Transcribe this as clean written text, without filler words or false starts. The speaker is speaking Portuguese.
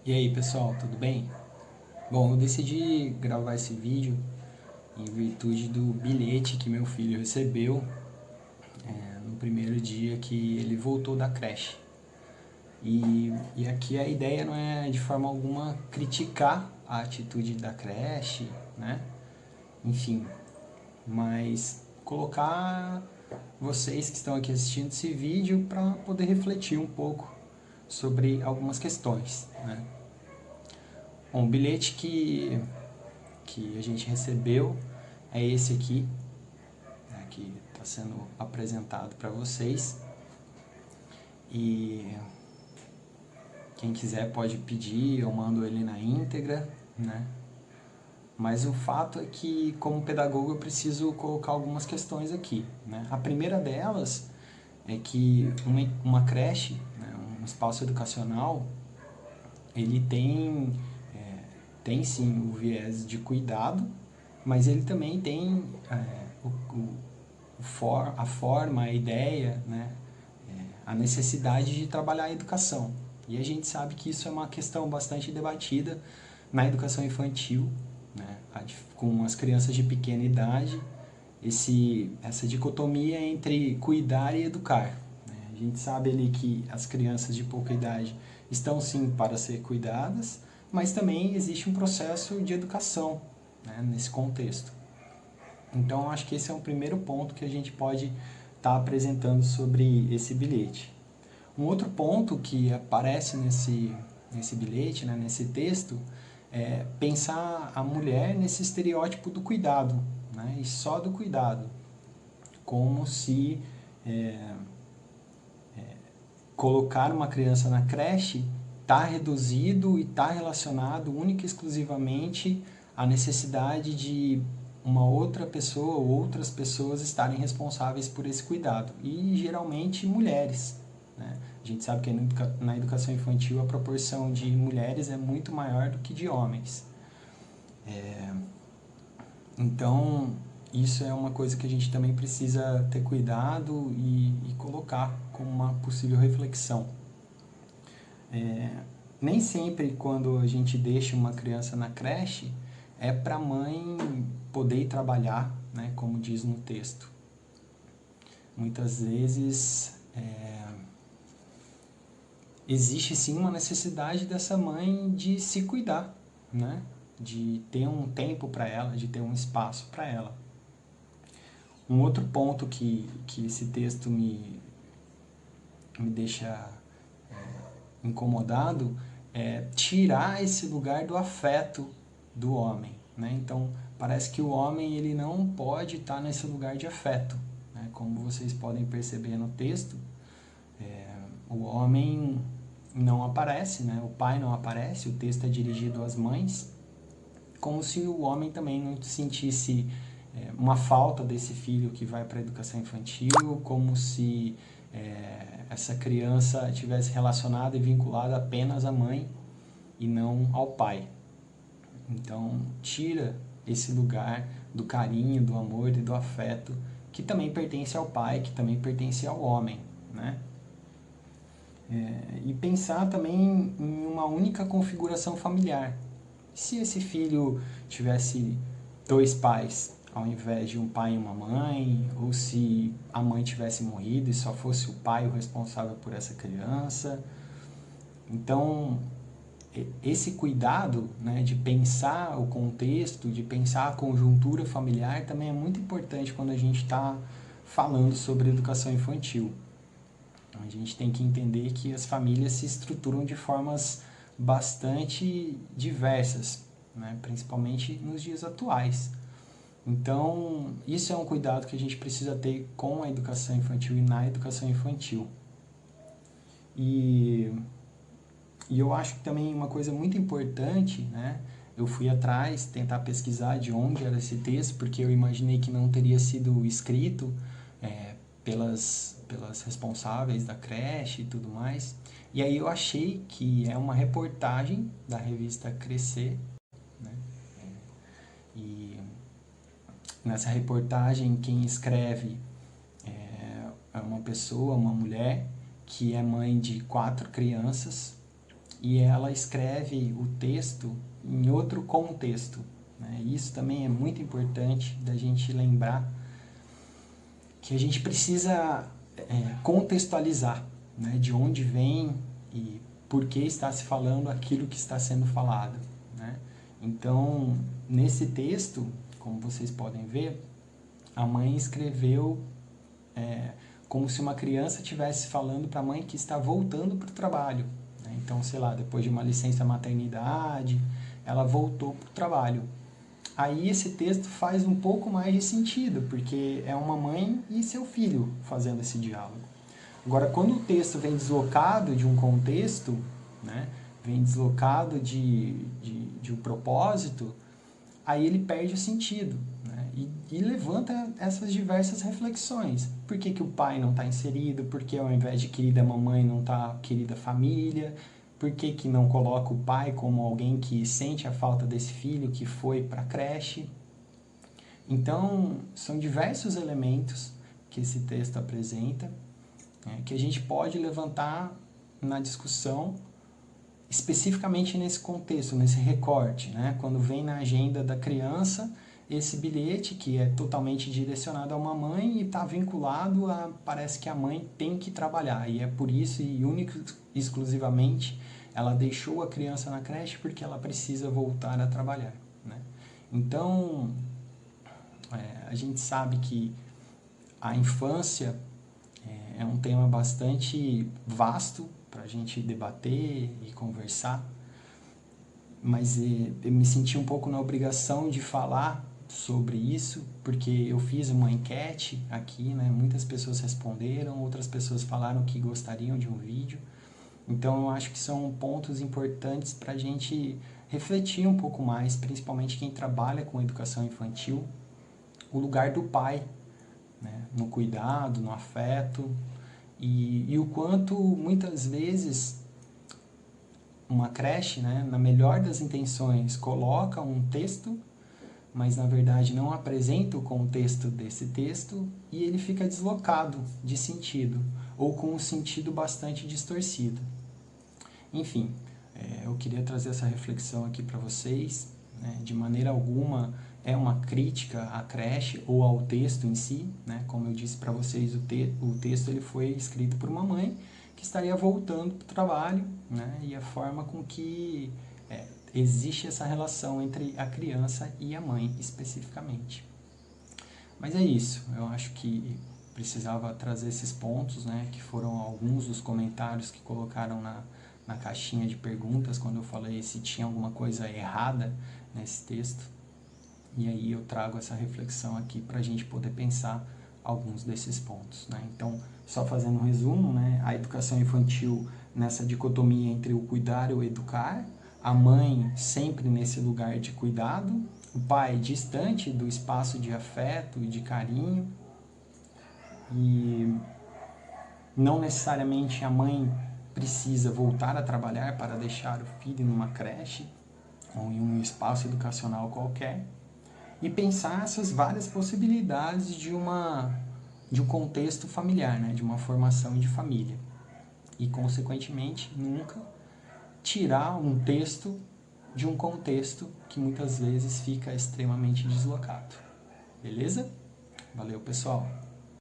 E aí pessoal, tudo bem? Bom, eu decidi gravar esse vídeo em virtude do bilhete que meu filho recebeu no primeiro dia que ele voltou da creche. E aqui a ideia não é de forma alguma criticar a atitude da creche, né? Enfim, mas colocar vocês que estão aqui assistindo esse vídeo para poder refletir um pouco sobre algumas questões, né? Bom, o bilhete que a gente recebeu é esse aqui, né, que está sendo apresentado para vocês. E quem quiser pode pedir, eu mando ele na íntegra, né? Mas o fato é que, como pedagogo, eu preciso colocar algumas questões aqui, né? A primeira delas é que uma creche, né, um espaço educacional, ele tem sim o viés de cuidado, mas ele também tem a forma, a ideia, né, a necessidade de trabalhar a educação. E a gente sabe que isso é uma questão bastante debatida na educação infantil, né, com as crianças de pequena idade, essa dicotomia entre cuidar e educar. Né? A gente sabe ali que as crianças de pouca idade estão sim para ser cuidadas, mas também existe um processo de educação, né, nesse contexto. Então, acho que esse é um primeiro ponto que a gente pode estar apresentando sobre esse bilhete. Um outro ponto que aparece nesse bilhete, né, nesse texto, é pensar a mulher nesse estereótipo do cuidado, né, e só do cuidado, como se colocar uma criança na creche está reduzido e está relacionado única e exclusivamente à necessidade de uma outra pessoa ou outras pessoas estarem responsáveis por esse cuidado. E geralmente mulheres. Né? A gente sabe que na educação infantil a proporção de mulheres é muito maior do que de homens. Então, isso é uma coisa que a gente também precisa ter cuidado e colocar como uma possível reflexão. Nem sempre quando a gente deixa uma criança na creche é para a mãe poder ir trabalhar, né, como diz no texto. Muitas vezes existe sim uma necessidade dessa mãe de se cuidar, né, de ter um tempo para ela, de ter um espaço para ela. Um outro ponto que esse texto me deixa incomodado é tirar esse lugar do afeto do homem, né? Então parece que o homem ele não pode estar nesse lugar de afeto, né? Como vocês podem perceber no texto, o homem não aparece, né? O pai não aparece, o texto é dirigido às mães, como se o homem também não sentisse uma falta desse filho que vai para a educação infantil, como se essa criança tivesse relacionada e vinculada apenas à mãe e não ao pai. Então, tira esse lugar do carinho, do amor e do afeto que também pertence ao pai, que também pertence ao homem, né? E pensar também em uma única configuração familiar. Se esse filho tivesse dois pais ao invés de um pai e uma mãe, ou se a mãe tivesse morrido e só fosse o pai o responsável por essa criança. Então, esse cuidado, né, de pensar o contexto, de pensar a conjuntura familiar também é muito importante quando a gente está falando sobre educação infantil. A gente tem que entender que as famílias se estruturam de formas bastante diversas, né, principalmente nos dias atuais. Então, isso é um cuidado que a gente precisa ter com a educação infantil e na educação infantil. E E eu acho que também uma coisa muito importante, né? Eu fui atrás, tentar pesquisar de onde era esse texto, porque eu imaginei que não teria sido escrito pelas responsáveis da creche e tudo mais. E aí eu achei que é uma reportagem da revista Crescer, né? E nessa reportagem quem escreve é uma pessoa, uma mulher, que é mãe de 4 crianças e ela escreve o texto em outro contexto, né? Isso também é muito importante da gente lembrar que a gente precisa contextualizar, né, de onde vem e por que está se falando aquilo que está sendo falado, né? Então, nesse texto, como vocês podem ver, a mãe escreveu como se uma criança estivesse falando para a mãe que está voltando para o trabalho, né? Então, sei lá, depois de uma licença maternidade, ela voltou para o trabalho. Aí esse texto faz um pouco mais de sentido, porque é uma mãe e seu filho fazendo esse diálogo. Agora, quando o texto vem deslocado de um contexto, né, vem deslocado de um propósito, aí ele perde o sentido, né, e levanta essas diversas reflexões. Por que, que o pai não está inserido? Por que ao invés de querida mamãe não está querida família? Por que, que não coloca o pai como alguém que sente a falta desse filho que foi para a creche? Então, são diversos elementos que esse texto apresenta, que a gente pode levantar na discussão especificamente nesse contexto, nesse recorte, né? Quando vem na agenda da criança esse bilhete que é totalmente direcionado a uma mãe e está vinculado a, parece que a mãe tem que trabalhar, e é por isso e único exclusivamente ela deixou a criança na creche porque ela precisa voltar a trabalhar, né? Então, a gente sabe que a infância é um tema bastante vasto para a gente debater e conversar, mas eu me senti um pouco na obrigação de falar sobre isso, porque eu fiz uma enquete aqui, né? Muitas pessoas responderam, outras pessoas falaram que gostariam de um vídeo. Então, eu acho que são pontos importantes para a gente refletir um pouco mais, principalmente quem trabalha com educação infantil, o lugar do pai, né, no cuidado, no afeto, e o quanto muitas vezes uma creche, né, na melhor das intenções, coloca um texto, mas na verdade não apresenta o contexto desse texto e ele fica deslocado de sentido, ou com um sentido bastante distorcido. Enfim, eu queria trazer essa reflexão aqui para vocês, né? De maneira alguma é uma crítica à creche ou ao texto em si, né? Como eu disse para vocês, o texto ele foi escrito por uma mãe que estaria voltando para o trabalho, né? E a forma com que existe essa relação entre a criança e a mãe especificamente. Mas é isso, eu acho que precisava trazer esses pontos, né? Que foram alguns dos comentários que colocaram na caixinha de perguntas quando eu falei se tinha alguma coisa errada nesse texto. E aí eu trago essa reflexão aqui para a gente poder pensar alguns desses pontos, né? Então, só fazendo um resumo, né? A educação infantil nessa dicotomia entre o cuidar e o educar, a mãe sempre nesse lugar de cuidado, o pai distante do espaço de afeto e de carinho, e não necessariamente a mãe precisa voltar a trabalhar para deixar o filho numa creche ou em um espaço educacional qualquer, e pensar essas várias possibilidades de um contexto familiar, né? De uma formação de família. E, consequentemente, nunca tirar um texto de um contexto que muitas vezes fica extremamente deslocado. Beleza? Valeu, pessoal!